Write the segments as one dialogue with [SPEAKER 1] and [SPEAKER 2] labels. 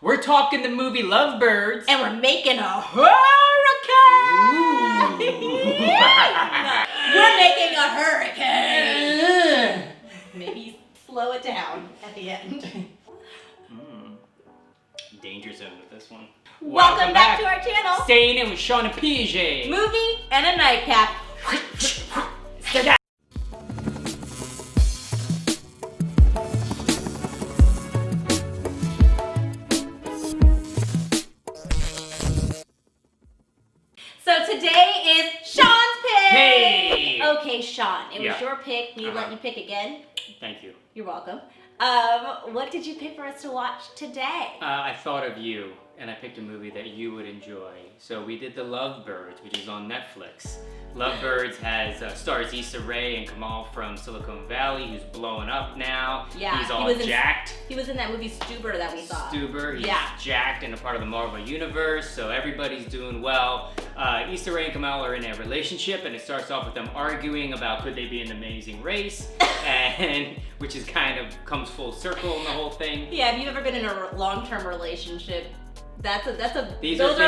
[SPEAKER 1] We're talking the movie Lovebirds.
[SPEAKER 2] And we're making a hurricane! We're making a hurricane! Maybe slow it down at the end.
[SPEAKER 1] Danger zone with this one.
[SPEAKER 2] Welcome back to our channel.
[SPEAKER 1] Staying in with Sean and Piaget.
[SPEAKER 2] Movie and a nightcap. So today is Sean's pick.
[SPEAKER 1] Hey.
[SPEAKER 2] Okay, Sean, it was your pick. We let you pick again.
[SPEAKER 1] Thank you.
[SPEAKER 2] You're welcome. What did you pick for us to watch today?
[SPEAKER 1] I thought of you, and I picked a movie that you would enjoy. So we did the Lovebirds, which is on Netflix. Lovebirds stars Issa Rae and Kamal from Silicon Valley, who's blowing up now.
[SPEAKER 2] Yeah,
[SPEAKER 1] he's all jacked.
[SPEAKER 2] He was in that movie Stuber that we saw.
[SPEAKER 1] Stuber, he's jacked and a part of the Marvel Universe, so everybody's doing well. Issa Rae and Kamal are in a relationship, and it starts off with them arguing about could they be an amazing race, and which is kind of comes full circle in the whole thing.
[SPEAKER 2] Yeah, have you ever been in a long-term relationship? Those are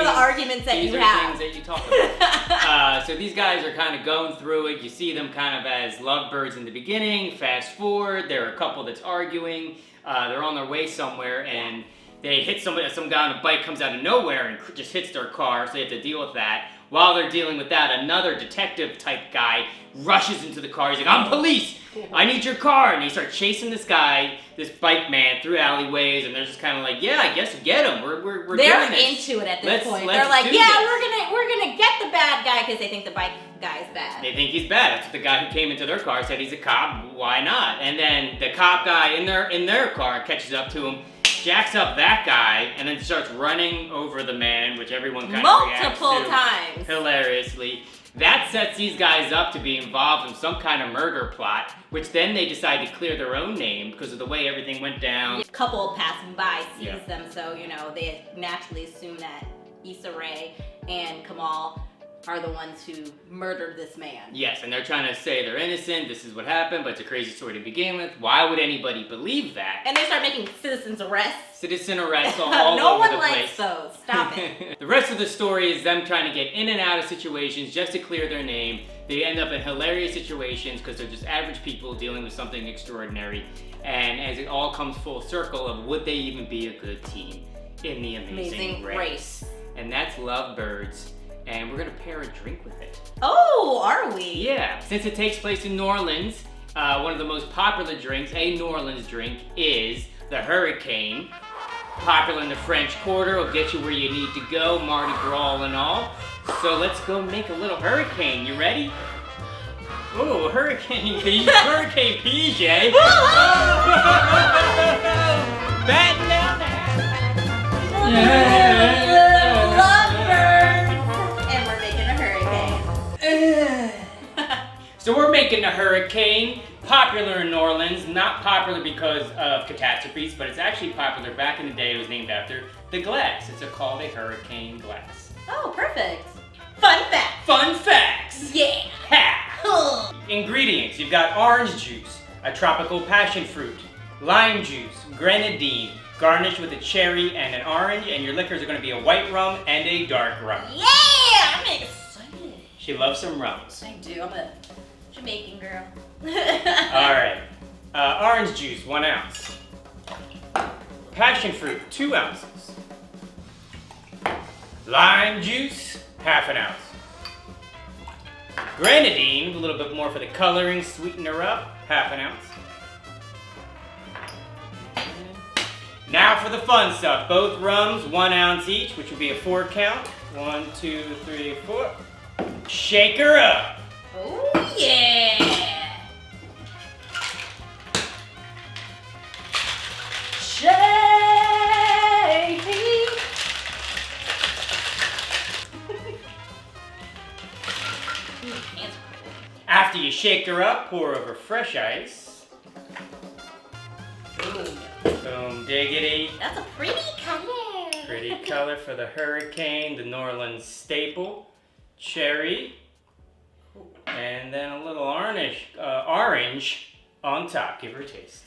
[SPEAKER 2] the arguments that you have.
[SPEAKER 1] These are things that you talk about. So these guys are kind of going through it. You see them kind of as lovebirds in the beginning. Fast forward, they're a couple that's arguing. They're on their way somewhere, and they hit somebody. Some guy on a bike comes out of nowhere and just hits their car, so they have to deal with that. While they're dealing with that, another detective-type guy rushes into the car. He's like, "I'm police! I need your car!" And he starts chasing this guy, this bike man, through alleyways, and they're just kind of like, "Yeah, I guess get him. We're doing this."
[SPEAKER 2] They're into it at this point. They're like, "Yeah, we're gonna get the bad guy," because they think the bike guy's bad.
[SPEAKER 1] They think he's bad. That's what the guy who came into their car said. He's a cop. Why not? And then the cop guy in their car catches up to him, jacks up that guy, and then starts running over the man, which everyone kind of reacts to.
[SPEAKER 2] Multiple times.
[SPEAKER 1] Hilariously. That sets these guys up to be involved in some kind of murder plot, which then they decide to clear their own name because of the way everything went down.
[SPEAKER 2] A couple passing by sees them, so they naturally assume that Issa Rae and Kamal are the ones who murdered this man.
[SPEAKER 1] Yes, and they're trying to say they're innocent, this is what happened, but it's a crazy story to begin with. Why would anybody believe that?
[SPEAKER 2] And they start making citizens arrests.
[SPEAKER 1] Citizen arrests all over the place.
[SPEAKER 2] No one likes those. Stop it.
[SPEAKER 1] The rest of the story is them trying to get in and out of situations just to clear their name. They end up in hilarious situations because they're just average people dealing with something extraordinary. And as it all comes full circle of would they even be a good team in the Amazing Race. And that's Lovebirds. And we're gonna pair a drink with it.
[SPEAKER 2] Oh, are we?
[SPEAKER 1] Yeah, since it takes place in New Orleans, one of the most popular drinks, a New Orleans drink, is the Hurricane. Popular in the French Quarter, will get you where you need to go, Mardi Gras and all. So let's go make a little hurricane. You ready? Oh, Hurricane Piaget. Batten down the hatch. So we're making a hurricane, popular in New Orleans, not popular because of catastrophes, but it's actually popular. Back in the day, it was named after the glass. It's called a hurricane glass.
[SPEAKER 2] Oh, perfect. Fun fact.
[SPEAKER 1] Fun facts.
[SPEAKER 2] Yeah.
[SPEAKER 1] Ha. Ingredients, you've got orange juice, a tropical passion fruit, lime juice, grenadine, garnished with a cherry and an orange, and your liquors are going to be a white rum and a dark rum.
[SPEAKER 2] Yeah, I'm excited.
[SPEAKER 1] She loves some rums.
[SPEAKER 2] I do, I'm a Jamaican girl.
[SPEAKER 1] Alright. Orange juice, 1 ounce. Passion fruit, 2 ounces. Lime juice, ½ ounce. Grenadine, a little bit more for the coloring, sweeten her up, ½ ounce. Now for the fun stuff. Both rums, 1 ounce each, which would be a 4 count. 1, 2, 3, 4. Shake her up.
[SPEAKER 2] Oh yeah! Shake!
[SPEAKER 1] After you shake her up, pour over fresh ice. Boom diggity.
[SPEAKER 2] That's a pretty color.
[SPEAKER 1] Pretty color for the hurricane, the New Orleans staple. Cherry. And then a little orange on top. Give her a taste.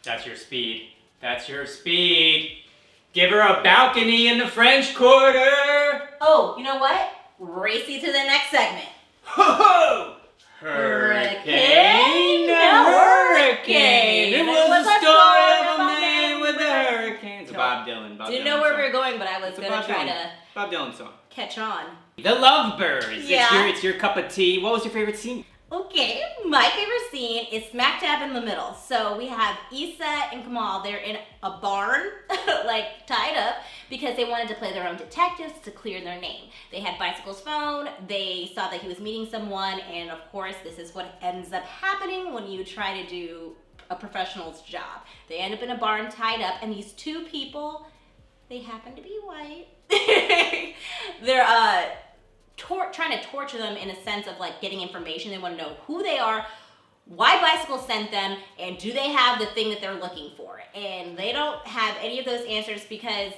[SPEAKER 1] That's your speed. That's your speed. Give her a balcony in the French Quarter.
[SPEAKER 2] Oh, you know what? Race you to the next segment.
[SPEAKER 1] Ho ho! Hurricane, hurricane. It was a story of a man with a hurricane. It's Bob Dylan.
[SPEAKER 2] Didn't know where we were going, but I was gonna try to
[SPEAKER 1] Bob Dylan song.
[SPEAKER 2] Catch on.
[SPEAKER 1] The Lovebirds.
[SPEAKER 2] Yeah.
[SPEAKER 1] It's your cup of tea. What was your favorite scene?
[SPEAKER 2] Okay, my favorite scene is smack dab in the middle. So we have Issa and Kamal. They're in a barn, like tied up, because they wanted to play their own detectives to clear their name. They had Bicycle's phone. They saw that he was meeting someone, and of course, this is what ends up happening when you try to do a professional's job. They end up in a barn tied up, and these two people, they happen to be white. They're trying to torture them in a sense of like getting information. They want to know who they are, why Bicycle sent them, and do they have the thing that they're looking for. And they don't have any of those answers because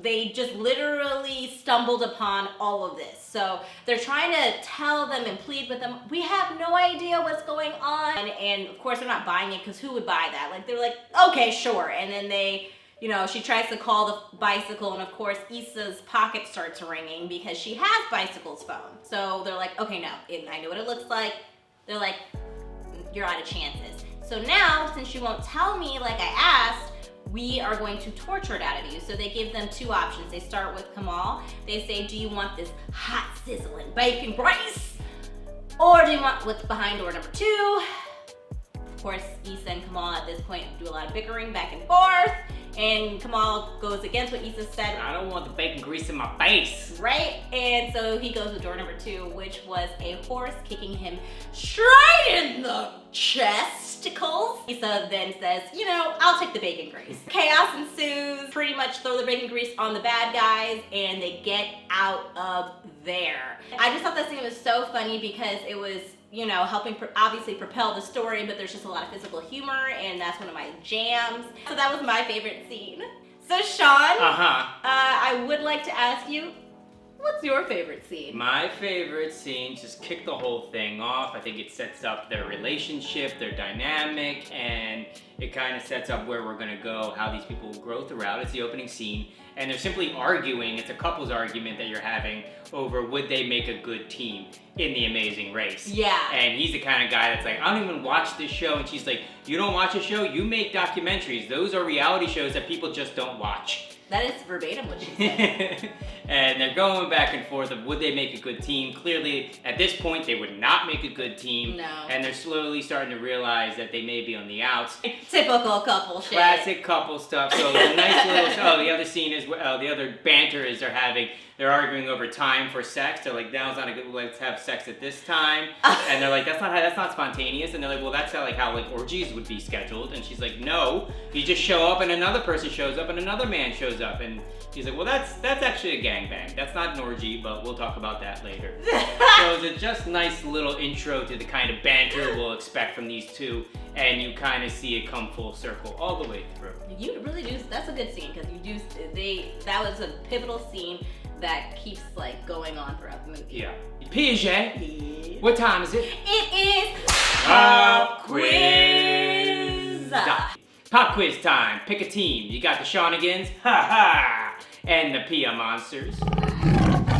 [SPEAKER 2] they just literally stumbled upon all of this. So they're trying to tell them and plead with them, we have no idea what's going on. And of course they're not buying it because who would buy that? Like they're like, okay, sure. And then they, you know, she tries to call the Bicycle, and of course Issa's pocket starts ringing because she has Bicycle's phone. So they're like, okay, no, I know what it looks like. They're like, you're out of chances. So now, since you won't tell me like I asked, we are going to torture it out of you. So they give them two options. They start with Kamal. They say, do you want this hot, sizzling bacon grease? Or do you want what's behind door number 2? Of course, Issa and Kamal at this point do a lot of bickering back and forth. And Kamal goes against what Issa said.
[SPEAKER 1] I don't want the bacon grease in my face.
[SPEAKER 2] Right? And so he goes with door number 2, which was a horse kicking him straight in the chesticles. Issa then says, you know, I'll take the bacon grease. Chaos ensues. Pretty much throw the bacon grease on the bad guys, and they get out of there. I just thought that scene was so funny because it was, you know, helping obviously propel the story, but there's just a lot of physical humor, and that's one of my jams. So that was my favorite scene. So Sean, I would like to ask you, what's your favorite scene?
[SPEAKER 1] My favorite scene just kicked the whole thing off. I think it sets up their relationship, their dynamic, and it kind of sets up where we're gonna go, how these people will grow throughout. It's the opening scene, and they're simply arguing. It's a couple's argument that you're having over would they make a good team in The Amazing Race.
[SPEAKER 2] Yeah.
[SPEAKER 1] And he's the kind of guy that's like, I don't even watch this show. And she's like, you don't watch a show? You make documentaries. Those are reality shows that people just don't watch.
[SPEAKER 2] That is verbatim what she said.
[SPEAKER 1] And they're going back and forth of would they make a good team. Clearly, at this point, they would not make a good team.
[SPEAKER 2] No.
[SPEAKER 1] And they're slowly starting to realize that they may be on the outs.
[SPEAKER 2] Typical couple shit.
[SPEAKER 1] Classic couple stuff. So the nice little, the other scene is, the other banter is they're arguing over time for sex. They're like, now's not a good, let's have sex at this time. And they're like, that's not spontaneous. And they're like, well, that's how like orgies would be scheduled. And she's like, no, you just show up and another person shows up and another man shows up. And he's like, well, that's actually a gangbang. That's not an orgy, but we'll talk about that later. So it's a just nice little intro to the kind of banter we'll expect from these two. And you kind of see it come full circle all the way through.
[SPEAKER 2] You really do, that's a good scene, because that was a pivotal scene that keeps like going on throughout the movie.
[SPEAKER 1] Yeah. Piaget, what time is it?
[SPEAKER 2] It is
[SPEAKER 1] Pop Quiz! Pop quiz time. Pick a team. You got the Shawnigans, and the Pia Monsters.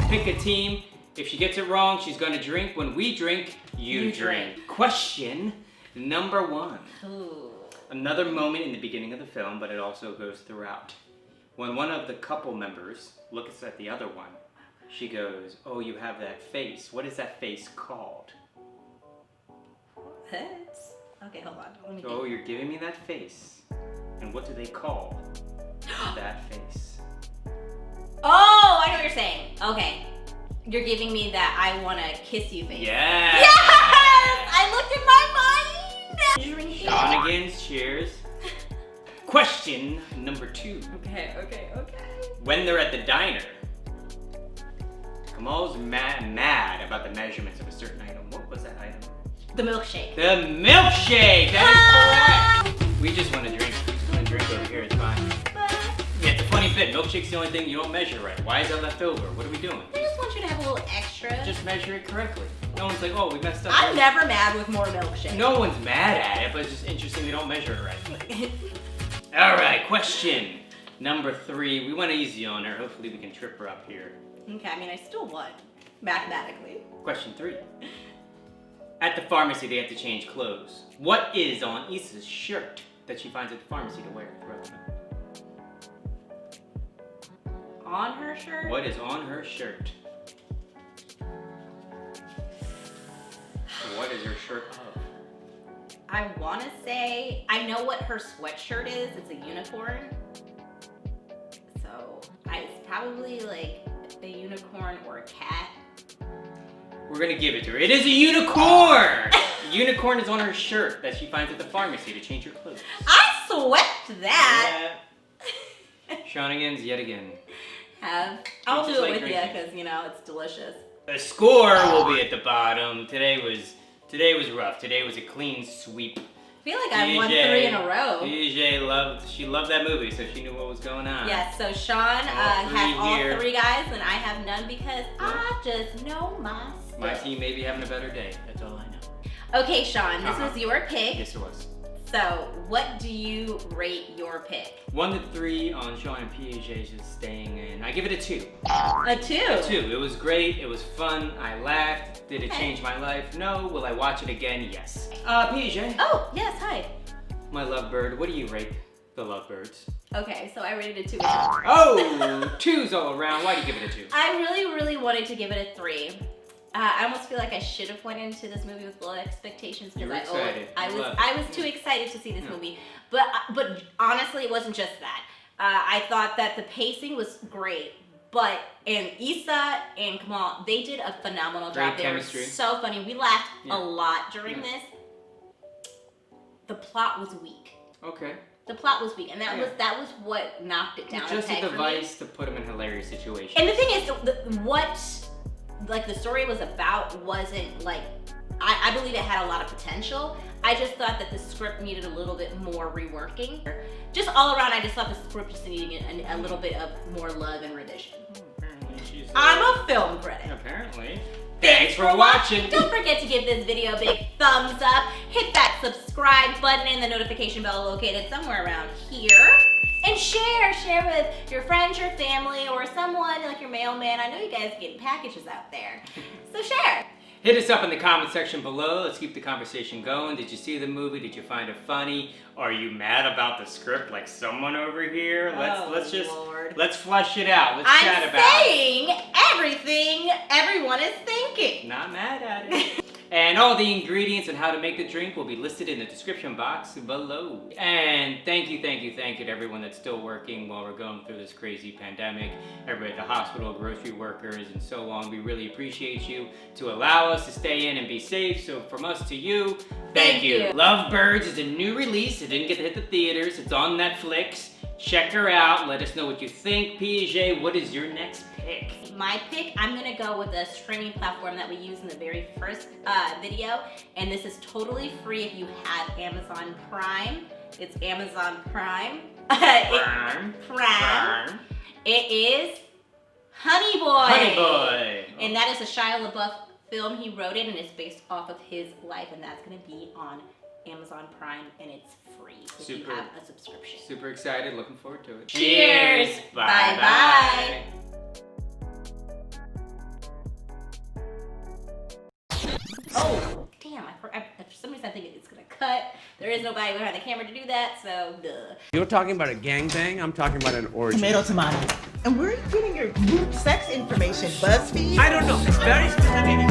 [SPEAKER 1] Pick a team. If she gets it wrong, she's gonna drink. When we drink, you drink. Question number 1.
[SPEAKER 2] Ooh.
[SPEAKER 1] Another moment in the beginning of the film, but it also goes throughout. When one of the couple members looks at the other one, she goes, oh, you have that face. What is that face called?
[SPEAKER 2] What? Okay, hold on. Let me
[SPEAKER 1] Oh, you're giving me that face. And what do they call that face?
[SPEAKER 2] Oh, I know what you're saying. Okay. You're giving me that I want to kiss you face.
[SPEAKER 1] Yeah.
[SPEAKER 2] Yes! I looked in my mind! Drinking.
[SPEAKER 1] Shawnigans, cheers. Question number 2.
[SPEAKER 2] Okay.
[SPEAKER 1] When they're at the diner, Kamal's mad about the measurements of a certain item. What was that item?
[SPEAKER 2] The milkshake.
[SPEAKER 1] The milkshake! That is correct! We just want to drink. We just want to drink over here. It's fine. Yeah, it's a funny fit. Milkshake's the only thing you don't measure right. Why is that left over? What are we doing?
[SPEAKER 2] I just want you to have a little extra.
[SPEAKER 1] Just measure it correctly. No one's like, oh, we messed up.
[SPEAKER 2] I'm never mad with more milkshake.
[SPEAKER 1] No one's mad at it, but it's just interesting they don't measure it right. All right, question number 3. We went easy on her. Hopefully we can trip her up here.
[SPEAKER 2] Okay, I mean, I still won, mathematically.
[SPEAKER 1] Question 3. At the pharmacy, they have to change clothes. What is on Issa's shirt that she finds at the pharmacy to wear throughout the film?
[SPEAKER 2] On her shirt?
[SPEAKER 1] What is on her shirt? What is her shirt of?
[SPEAKER 2] I want to say, I know what her sweatshirt is. It's a unicorn. So, it's probably like a unicorn or a cat.
[SPEAKER 1] We're gonna give it to her. It is a unicorn! Unicorn is on her shirt that she finds at the pharmacy to change her clothes.
[SPEAKER 2] I swept that!
[SPEAKER 1] Yeah. Shenanigans yet again.
[SPEAKER 2] I'll do
[SPEAKER 1] just
[SPEAKER 2] it
[SPEAKER 1] like
[SPEAKER 2] with
[SPEAKER 1] drinking.
[SPEAKER 2] you because, you know, it's delicious.
[SPEAKER 1] The score will be at the bottom. Today was rough. Today was a clean sweep.
[SPEAKER 2] I feel like I won 3 in a row.
[SPEAKER 1] Piaget loved that movie, so she knew what was going on.
[SPEAKER 2] Yes, so Sean has all 3 guys, and I have none because I just know my stuff.
[SPEAKER 1] My team may be having a better day. That's all I know.
[SPEAKER 2] Okay, Sean, this was your pick.
[SPEAKER 1] Yes, it was.
[SPEAKER 2] So, what do you rate your pick?
[SPEAKER 1] 1 to 3 on Sean and Piaget just staying in. I give it a 2.
[SPEAKER 2] A 2?
[SPEAKER 1] A 2. It was great. It was fun. I laughed. Did it change my life? No. Will I watch it again? Yes. Piaget.
[SPEAKER 2] Oh, yes, hi.
[SPEAKER 1] My lovebird. What do you rate the Lovebirds?
[SPEAKER 2] Okay, so I rated it a 2.
[SPEAKER 1] Oh, 2's all around. Why do you give it a 2?
[SPEAKER 2] I really wanted to give it a 3. I almost feel like I should have went into this movie with low expectations because I was too excited to see this movie. But honestly, it wasn't just that. I thought that the pacing was great, and Issa and Kamal, they did a phenomenal job.
[SPEAKER 1] Great chemistry.
[SPEAKER 2] They were so funny. We laughed a lot during this. The plot was weak.
[SPEAKER 1] Okay.
[SPEAKER 2] The plot was weak, and that was what knocked it down.
[SPEAKER 1] Just a device to put them in hilarious situations.
[SPEAKER 2] And the thing is, what the story was about wasn't like, I believe it had a lot of potential. I just thought that the script needed a little bit more reworking. Just all around, I just thought the script just needed a little bit of more love and revision.
[SPEAKER 1] Apparently she's
[SPEAKER 2] I'm a film critic.
[SPEAKER 1] Apparently. Thanks for watching.
[SPEAKER 2] Don't forget to give this video a big thumbs up. Hit that subscribe button and the notification bell located somewhere around here. And share with your friends, your family, or someone like your mailman. I know you guys are getting packages out there. So share.
[SPEAKER 1] Hit us up in the comment section below. Let's keep the conversation going. Did you see the movie? Did you find it funny? Are you mad about the script like someone over here? Let's flush it out. Let's chat about it.
[SPEAKER 2] I'm saying everything everyone is thinking.
[SPEAKER 1] Not mad at it. And all the ingredients and how to make the drink will be listed in the description box below. And thank you to everyone that's still working while we're going through this crazy pandemic. Everybody at the hospital, grocery workers, and so on. We really appreciate you to allow us to stay in and be safe. So from us to you, thank you. Lovebirds is a new release. It didn't get to hit the theaters. It's on Netflix. Check her out. Let us know what you think. Piaget, what is your next pick?
[SPEAKER 2] My pick, I'm gonna go with the streaming platform that we used in the very first video, and this is totally free if you have Amazon Prime. It's Amazon Prime. Prime. It is Honey Boy.
[SPEAKER 1] Honey Boy.
[SPEAKER 2] And that is a Shia LaBeouf film. He wrote it, and it's based off of his life, and that's gonna be on Amazon Prime, and it's free if you have a subscription.
[SPEAKER 1] Super excited, looking forward to it.
[SPEAKER 2] Cheers. Bye-bye. Oh, damn, for some reason I think it's gonna cut. There is nobody behind the camera to do that, so duh.
[SPEAKER 3] You're talking about a gangbang, I'm talking about an orgy.
[SPEAKER 4] Tomato. And where are you getting your group sex information? BuzzFeed?
[SPEAKER 3] I don't know, it's very specific.